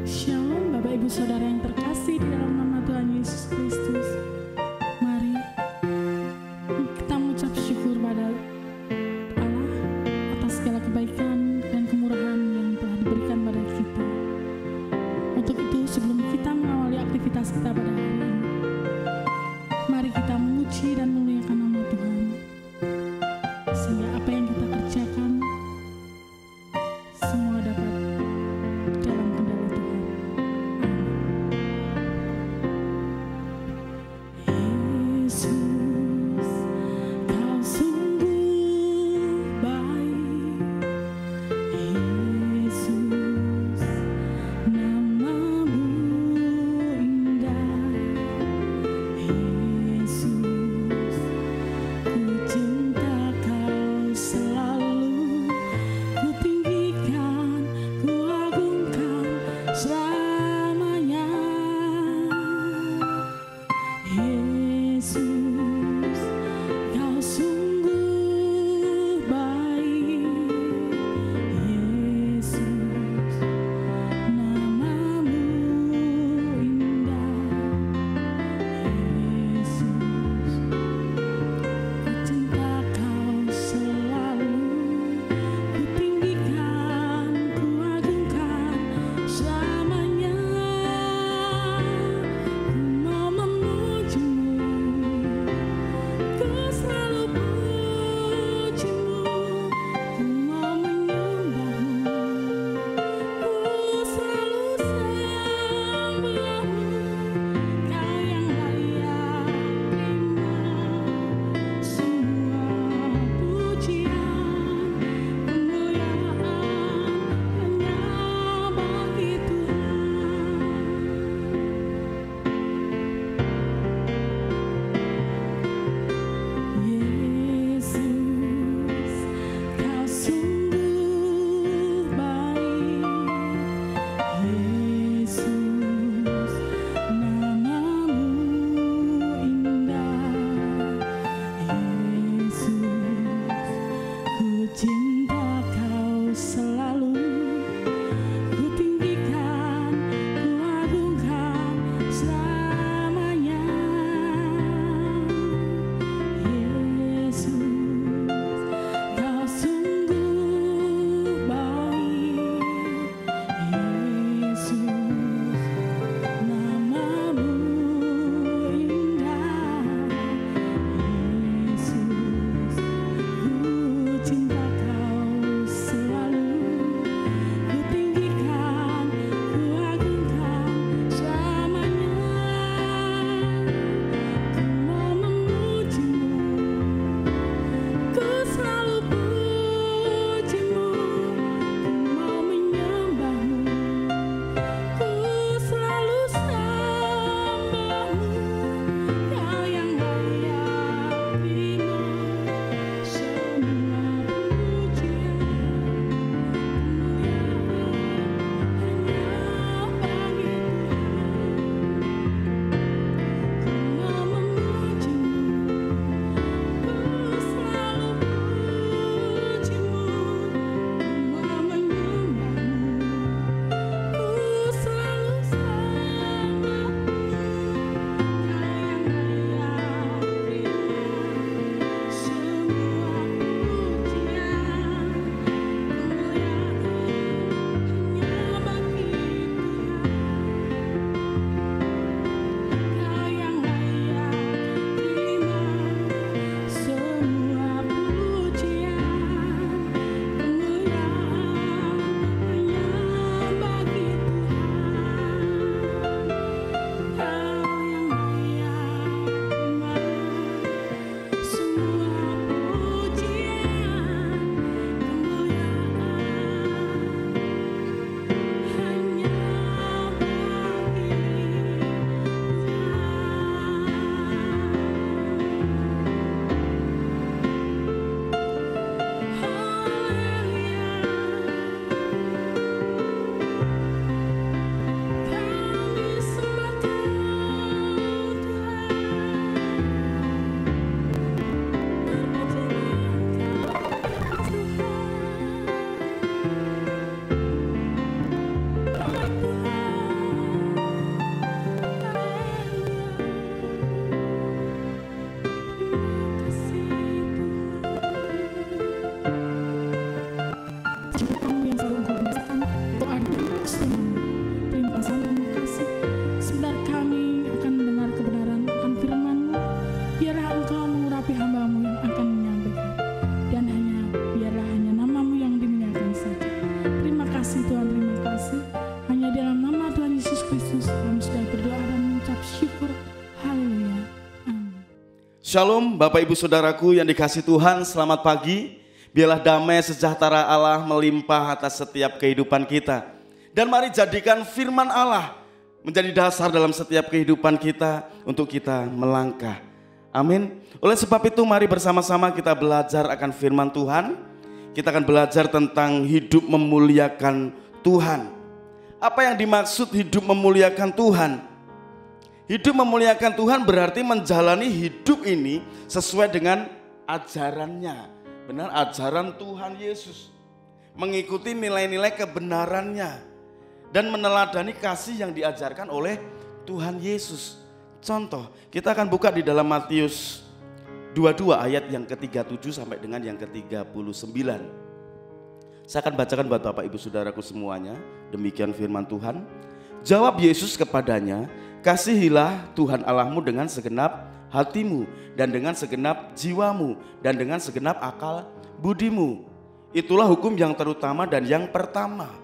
Shalom Bapak Ibu Saudara yang terkasih di dalam nama Tuhan Yesus Kristus. Mari kita mengucap syukur pada Allah atas segala kebaikan dan kemurahan yang telah diberikan pada kita. Untuk itu sebelum kita mengawali aktivitas kita pada hari ini, mari kita memuji dan memuliakan nama Tuhan, sehingga apa yang kita kerjakan semua dapat dalam kendali Tuhan. Amin. Shalom Bapak Ibu Saudaraku yang dikasihi Tuhan, selamat pagi. Biarlah damai sejahtera Allah melimpah atas setiap kehidupan kita. Dan mari jadikan firman Allah menjadi dasar dalam setiap kehidupan kita untuk kita melangkah. Amin. Oleh sebab itu mari bersama-sama kita belajar akan firman Tuhan. Kita akan belajar tentang hidup memuliakan Tuhan. Apa yang dimaksud hidup memuliakan Tuhan? Hidup memuliakan Tuhan berarti menjalani hidup ini sesuai dengan ajarannya. Benar, ajaran Tuhan Yesus. Mengikuti nilai-nilai kebenarannya. Dan meneladani kasih yang diajarkan oleh Tuhan Yesus. Contoh, kita akan buka di dalam Matius 22 ayat yang ke-37 sampai dengan yang ke-39. Saya akan bacakan buat Bapak Ibu Saudaraku semuanya. Demikian firman Tuhan. Jawab Yesus kepadanya, kasihilah Tuhan Allahmu dengan segenap hatimu dan dengan segenap jiwamu dan dengan segenap akal budimu. Itulah hukum yang terutama dan yang pertama.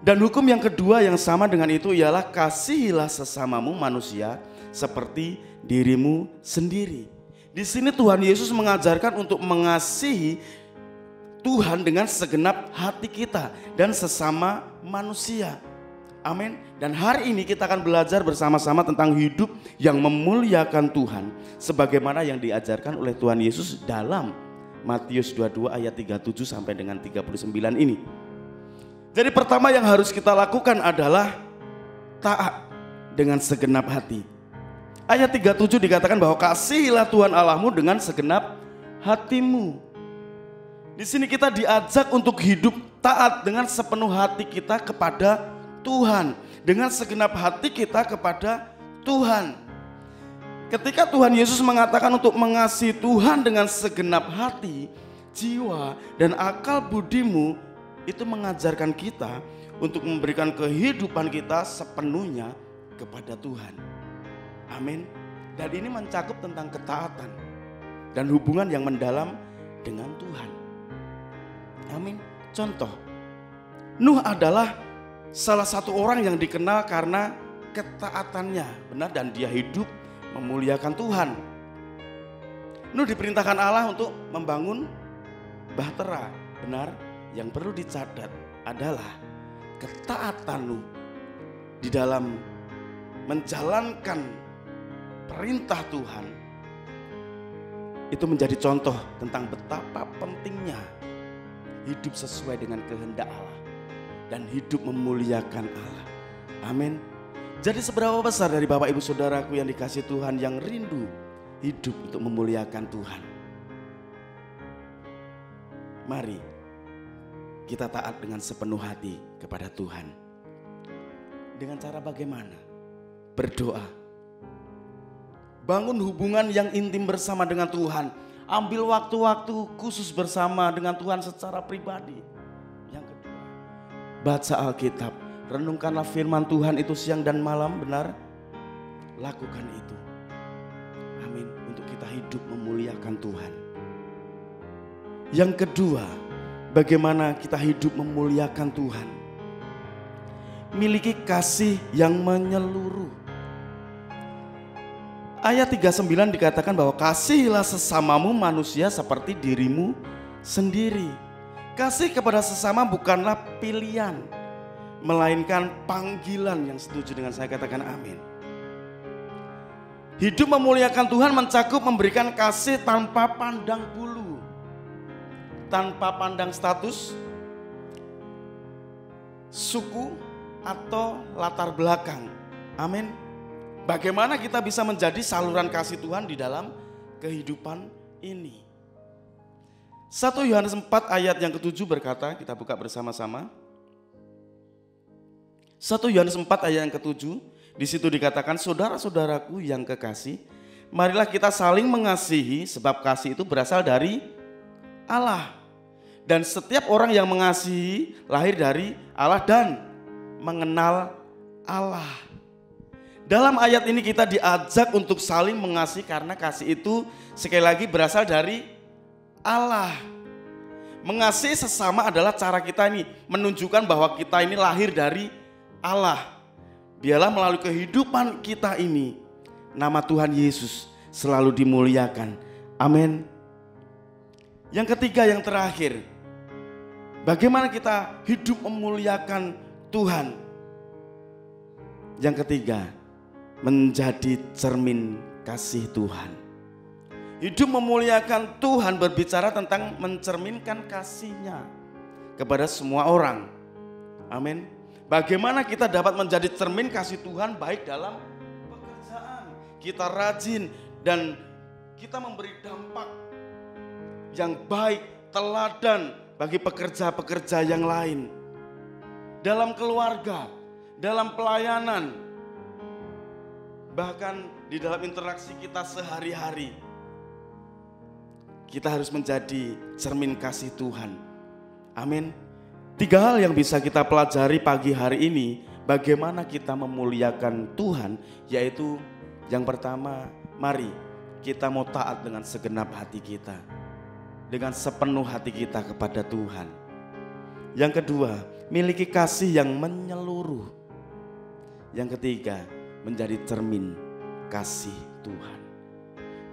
Dan hukum yang kedua yang sama dengan itu ialah kasihilah sesamamu manusia seperti dirimu sendiri. Di sini Tuhan Yesus mengajarkan untuk mengasihi Tuhan dengan segenap hati kita dan sesama manusia. Amin. Dan hari ini kita akan belajar bersama-sama tentang hidup yang memuliakan Tuhan sebagaimana yang diajarkan oleh Tuhan Yesus dalam Matius 22 ayat 37 sampai dengan 39 ini. Jadi pertama yang harus kita lakukan adalah taat dengan segenap hati. Ayat 37 dikatakan bahwa kasihilah Tuhan Allahmu dengan segenap hatimu. Di sini kita diajak untuk hidup taat dengan sepenuh hati kita kepada Tuhan, dengan segenap hati kita kepada Tuhan. Ketika Tuhan Yesus mengatakan untuk mengasihi Tuhan dengan segenap hati, jiwa, dan akal budimu, itu mengajarkan kita untuk memberikan kehidupan kita sepenuhnya kepada Tuhan. Amin. Dan ini mencakup tentang ketaatan dan hubungan yang mendalam dengan Tuhan. Amin. Contoh, Nuh adalah salah satu orang yang dikenal karena ketaatannya, benar, dan dia hidup memuliakan Tuhan. Nuh diperintahkan Allah untuk membangun bahtera, benar. Yang perlu dicatat adalah ketaatan Nuh di dalam menjalankan perintah Tuhan. Itu menjadi contoh tentang betapa pentingnya hidup sesuai dengan kehendak Allah dan hidup memuliakan Allah. Amin. Jadi seberapa besar dari Bapak Ibu Saudaraku yang dikasihi Tuhan yang rindu hidup untuk memuliakan Tuhan. Mari kita taat dengan sepenuh hati kepada Tuhan. Dengan cara bagaimana? Berdoa. Bangun hubungan yang intim bersama dengan Tuhan. Ambil waktu-waktu khusus bersama dengan Tuhan secara pribadi. Yang kedua, baca Alkitab, renungkanlah firman Tuhan itu siang dan malam, benar? Lakukan itu. Amin. Untuk kita hidup memuliakan Tuhan. Yang kedua, bagaimana kita hidup memuliakan Tuhan? Miliki kasih yang menyeluruh. Ayat 39 dikatakan bahwa kasihilah sesamamu manusia seperti dirimu sendiri. Kasih kepada sesama bukanlah pilihan, melainkan panggilan. Yang setuju dengan saya katakan amin. Hidup memuliakan Tuhan mencakup memberikan kasih tanpa pandang bulu, tanpa pandang status, suku, atau latar belakang. Amin. Bagaimana kita bisa menjadi saluran kasih Tuhan di dalam kehidupan ini? 1 Yohanes 4 ayat yang ke-7 berkata, kita buka bersama-sama. 1 Yohanes 4 ayat yang ke-7, di situ dikatakan, saudara-saudaraku yang kekasih, marilah kita saling mengasihi sebab kasih itu berasal dari Allah. Dan setiap orang yang mengasihi lahir dari Allah dan mengenal Allah. Dalam ayat ini kita diajak untuk saling mengasihi karena kasih itu sekali lagi berasal dari Allah. Mengasihi sesama adalah cara kita ini menunjukkan bahwa kita ini lahir dari Allah. Biarlah melalui kehidupan kita ini nama Tuhan Yesus selalu dimuliakan. Amin. Yang ketiga, yang terakhir, bagaimana kita hidup memuliakan Tuhan? Yang ketiga, menjadi cermin kasih Tuhan. Hidup memuliakan Tuhan berbicara tentang mencerminkan kasih-Nya kepada semua orang. Amin. Bagaimana kita dapat menjadi cermin kasih Tuhan baik dalam pekerjaan, kita rajin dan kita memberi dampak yang baik, teladan bagi pekerja-pekerja yang lain. Dalam keluarga, dalam pelayanan, bahkan di dalam interaksi kita sehari-hari. Kita harus menjadi cermin kasih Tuhan. Amin. 3 hal yang bisa kita pelajari pagi hari ini, bagaimana kita memuliakan Tuhan, yaitu yang pertama, mari kita mau taat dengan segenap hati kita, dengan sepenuh hati kita kepada Tuhan. Yang kedua, miliki kasih yang menyeluruh. Yang ketiga, menjadi cermin kasih Tuhan.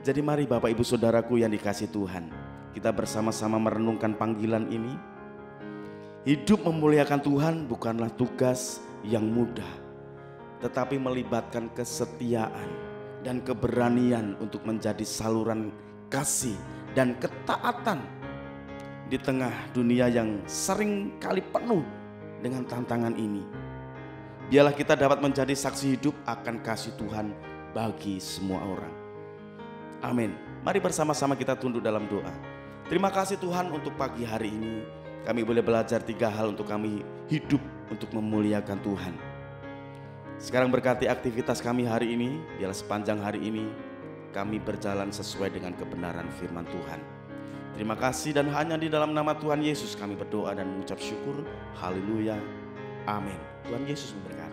Jadi mari Bapak Ibu Saudaraku yang dikasihi Tuhan, kita bersama-sama merenungkan panggilan ini. Hidup memuliakan Tuhan bukanlah tugas yang mudah, tetapi melibatkan kesetiaan dan keberanian untuk menjadi saluran kasih dan ketaatan di tengah dunia yang sering kali penuh dengan tantangan ini. Biarlah kita dapat menjadi saksi hidup akan kasih Tuhan bagi semua orang. Amin. Mari bersama-sama kita tunduk dalam doa. Terima kasih Tuhan untuk pagi hari ini. Kami boleh belajar 3 hal untuk kami hidup untuk memuliakan Tuhan. Sekarang berkati aktivitas kami hari ini. Biarlah sepanjang hari ini kami berjalan sesuai dengan kebenaran firman Tuhan. Terima kasih dan hanya di dalam nama Tuhan Yesus kami berdoa dan mengucap syukur. Haleluya. Amin. Tuhan Yesus memberkati.